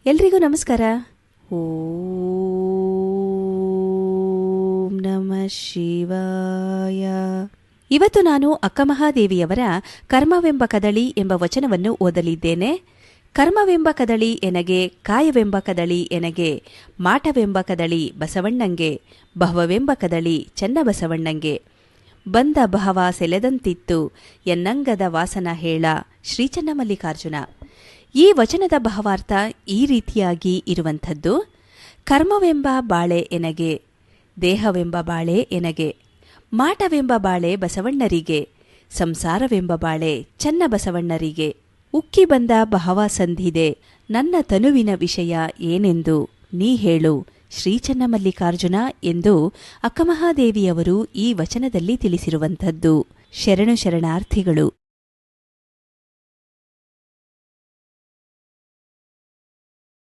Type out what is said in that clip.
ಎಲ್ರಿಗೂ ನಮಸ್ಕಾರ. ಓಂ ನಮಃ ಶಿವಾಯ. ಇವತ್ತು ನಾನು ಅಕ್ಕಮಹಾದೇವಿಯವರ ಕರ್ಮವೆಂಬ ಕದಳಿ ಎಂಬ ವಚನವನ್ನು ಓದಲಿದ್ದೇನೆ. ಕರ್ಮವೆಂಬ ಕದಳಿ ಎನಗೆ, ಕಾಯವೆಂಬ ಕದಳಿ ಎನಗೆ, ಮಾಟವೆಂಬ ಕದಳಿ ಬಸವಣ್ಣಂಗೆ, ಬಹವವೆಂಬ ಕದಳಿ ಚೆನ್ನಬಸವಣ್ಣಂಗೆ. ಬಂದ ಬಹವ ಸೆಲೆದಂತಿತ್ತು ಎನ್ನಂಗದ ವಾಸನ ಹೇಳ ಶ್ರೀ ಚೆನ್ನಮಲ್ಲಿಕಾರ್ಜುನ. ಈ ವಚನದ ಭಾವಾರ್ಥ ಈ ರೀತಿಯಾಗಿ ಇರುವಂಥದ್ದು. ಕರ್ಮವೆಂಬ ಬಾಳೆ ಎನಗೆ, ದೇಹವೆಂಬ ಬಾಳೆ ಎನಗೆ, ಮಾಟವೆಂಬ ಬಾಳೆ ಬಸವಣ್ಣರಿಗೆ, ಸಂಸಾರವೆಂಬ ಬಾಳೆ ಚೆನ್ನಬಸವಣ್ಣರಿಗೆ. ಉಕ್ಕಿ ಬಂದ ಬಹವ ಸಂಧಿದೆ ನನ್ನ ತನುವಿನ ವಿಷಯ ಏನೆಂದು ನೀ ಹೇಳು ಶ್ರೀ ಚೆನ್ನಮಲ್ಲಿಕಾರ್ಜುನ ಎಂದು ಅಕ್ಕಮಹಾದೇವಿಯವರು ಈ ವಚನದಲ್ಲಿ ತಿಳಿಸಿರುವಂಥದ್ದು. ಶರಣು ಶರಣಾರ್ಥಿಗಳು.